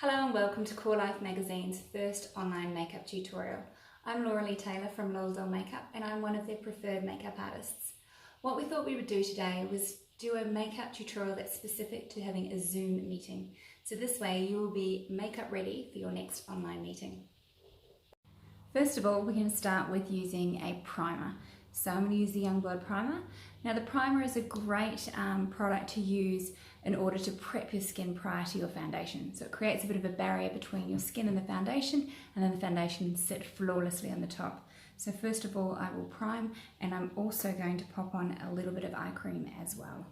Hello and welcome to Core Life Magazine's first online makeup tutorial. I'm Laura Lee Taylor from Lowell Doll Makeup and I'm one of their preferred makeup artists. What we thought we would do today was do a makeup tutorial that's specific to having a Zoom meeting. So this way you will be makeup ready for your next online meeting. First of all, we're going to start with using a primer. So I'm going to use the Youngblood primer. Now the primer is a great product to use in order to prep your skin prior to your foundation. So it creates a bit of a barrier between your skin and the foundation, and then the foundation sits flawlessly on the top. So first of all, I will prime, and I'm also going to pop on a little bit of eye cream as well.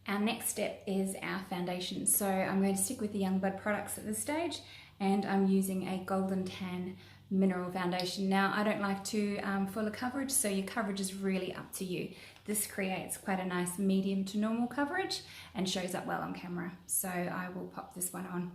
Our next step is our foundation. So I'm going to stick with the Youngblood products at this stage, and I'm using a Golden Tan mineral foundation. Now I don't like too full of coverage, so your coverage is really up to you. This creates quite a nice medium to normal coverage and shows up well on camera. So I will pop this one on.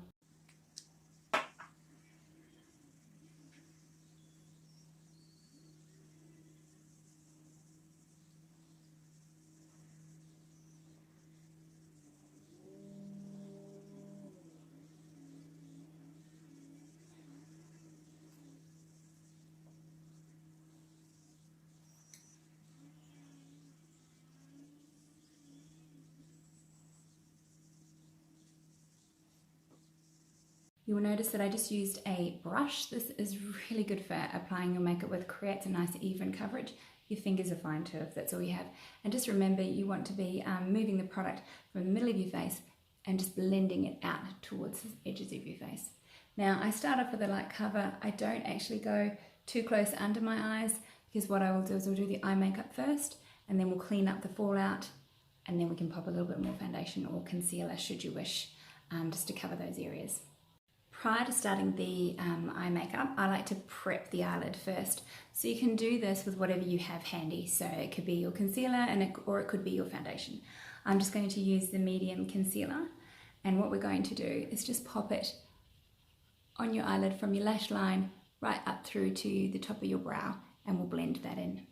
You will notice that I just used a brush. This is really good for applying your makeup with, creates a nice even coverage. Your fingers are fine too if that's all you have. And just remember, you want to be moving the product from the middle of your face and just blending it out towards the edges of your face. Now I start off with a light cover. I don't actually go too close under my eyes, because what I will do is I'll do the eye makeup first, and then we'll clean up the fallout, and then we can pop a little bit more foundation or concealer should you wish, just to cover those areas. Prior to starting the eye makeup, I like to prep the eyelid first. So you can do this with whatever you have handy. So it could be your concealer or it could be your foundation. I'm just going to use the medium concealer, and what we're going to do is just pop it on your eyelid from your lash line right up through to the top of your brow, and we'll blend that in.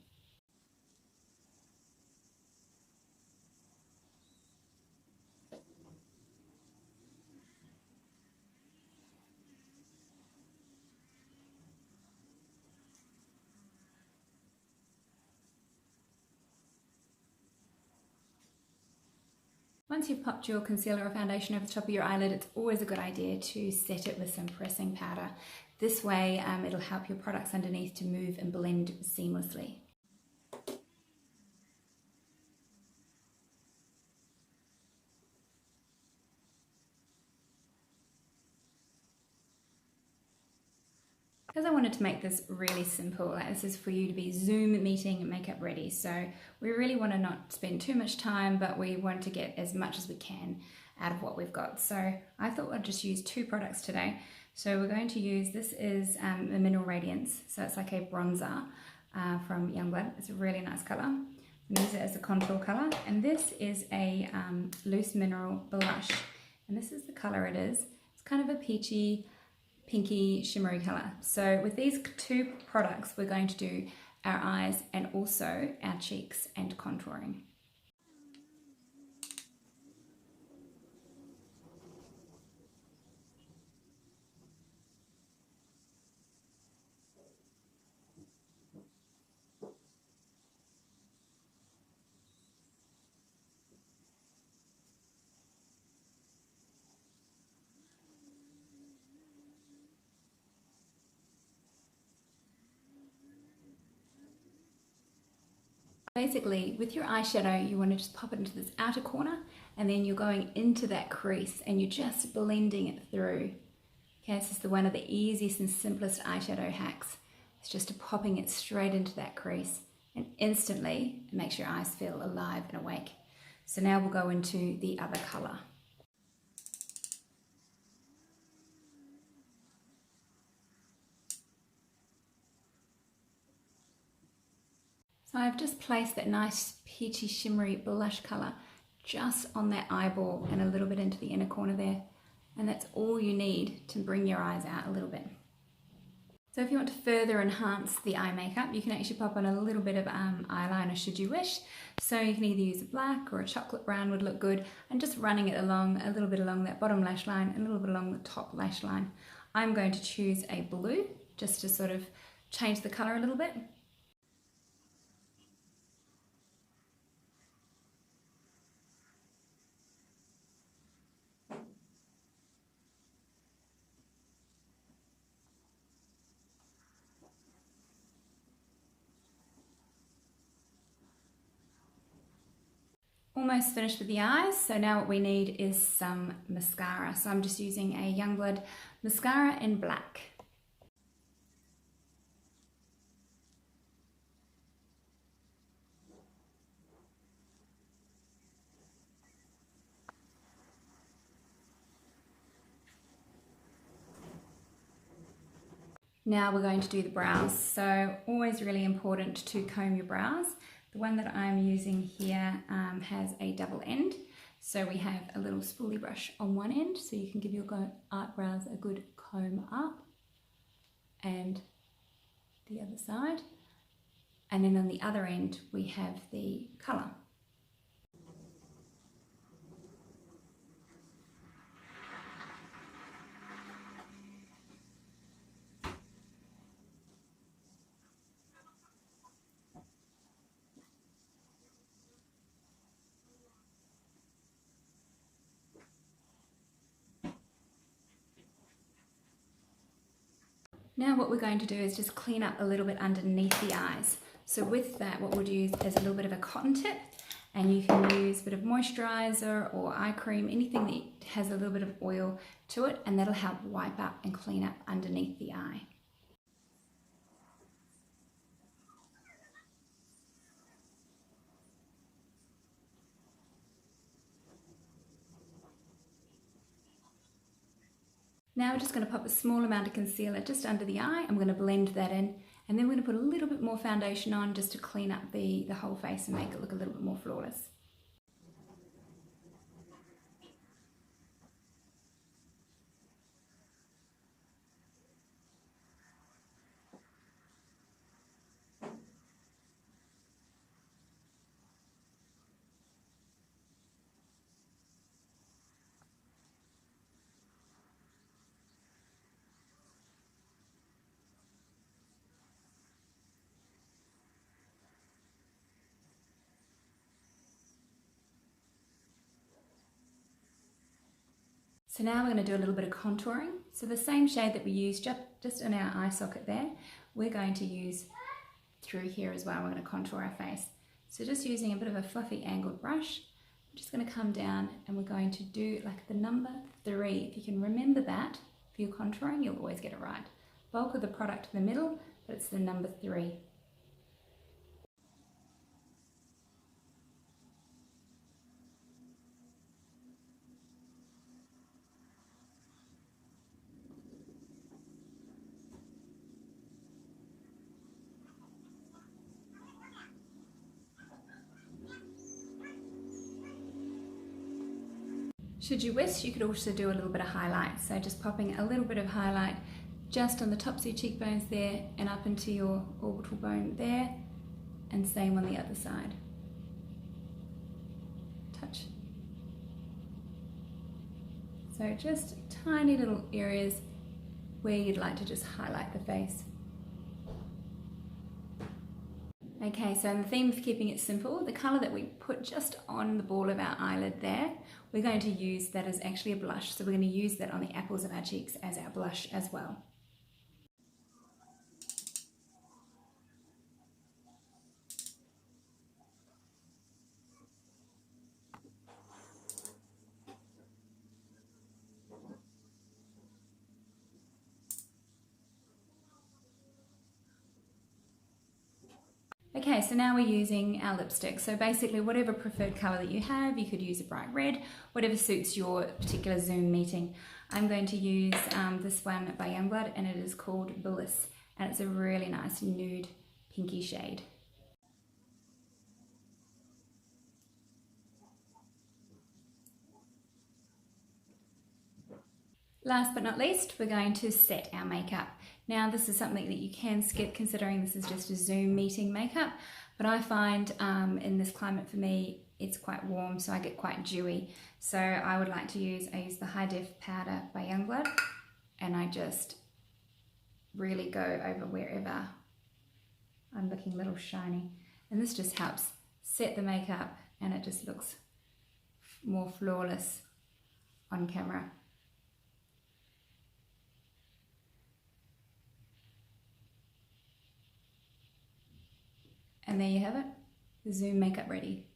Once you've popped your concealer or foundation over the top of your eyelid, it's always a good idea to set it with some pressing powder. This way it'll help your products underneath to move and blend seamlessly. Because I wanted to make this really simple, this is for you to be Zoom meeting makeup ready. So we really want to not spend too much time, but we want to get as much as we can out of what we've got. So I thought I'd just use two products today. So we're going to use, this is a Mineral Radiance. So it's like a bronzer from Youngblood. It's a really nice color. Use it as a contour color. And this is a loose mineral blush. And this is the color it is. It's kind of a peachy, pinky shimmery color. So with these two products we're going to do our eyes and also our cheeks and contouring. Basically, with your eyeshadow, you want to just pop it into this outer corner, and then you're going into that crease and you're just blending it through. Okay, this is one of the easiest and simplest eyeshadow hacks. It's just popping it straight into that crease, and instantly it makes your eyes feel alive and awake. So now we'll go into the other color. So I've just placed that nice peachy shimmery blush colour just on that eyeball and a little bit into the inner corner there. And that's all you need to bring your eyes out a little bit. So if you want to further enhance the eye makeup, you can actually pop on a little bit of eyeliner should you wish. So you can either use a black or a chocolate brown would look good, and just running it along a little bit along that bottom lash line and a little bit along the top lash line. I'm going to choose a blue just to sort of change the colour a little bit. Almost finished with the eyes, so now what we need is some mascara. So I'm just using a Youngblood mascara in black. Now we're going to do the brows. So always really important to comb your brows. The one that I'm using here has a double end. So we have a little spoolie brush on one end, so you can give your eyebrows a good comb up, and the other side. And then on the other end, we have the colour. Now what we're going to do is just clean up a little bit underneath the eyes. So with that, what we'll use is a little bit of a cotton tip, and you can use a bit of moisturizer or eye cream, anything that has a little bit of oil to it, and that'll help wipe up and clean up underneath the eye. Now we're just going to pop a small amount of concealer just under the eye. I'm going to blend that in, and then we're going to put a little bit more foundation on just to clean up the whole face and make it look a little bit more flawless. So now we're going to do a little bit of contouring. So the same shade that we used just in our eye socket there, we're going to use through here as well. We're going to contour our face. So just using a bit of a fluffy angled brush, I'm just going to come down and we're going to do like the number 3. If you can remember that for your contouring, you'll always get it right. Bulk of the product in the middle, but it's the number 3. Should you wish, you could also do a little bit of highlight. So just popping a little bit of highlight just on the tops of your cheekbones there and up into your orbital bone there, and same on the other side. Touch. So just tiny little areas where you'd like to just highlight the face. Okay, so in the theme of keeping it simple, the colour that we put just on the ball of our eyelid there, we're going to use that as actually a blush. So we're going to use that on the apples of our cheeks as our blush as well. Okay, so now we're using our lipstick. So basically whatever preferred colour that you have, you could use a bright red, whatever suits your particular Zoom meeting. I'm going to use this one by Youngblood, and it is called Bliss, and it's a really nice nude pinky shade. Last but not least, we're going to set our makeup. Now this is something that you can skip considering this is just a Zoom meeting makeup, but I find in this climate for me it's quite warm, so I get quite dewy. So I would like to use the High Def powder by Youngblood, and I just really go over wherever I'm looking a little shiny. And this just helps set the makeup and it just looks more flawless on camera. And there you have it, the Zoom makeup ready.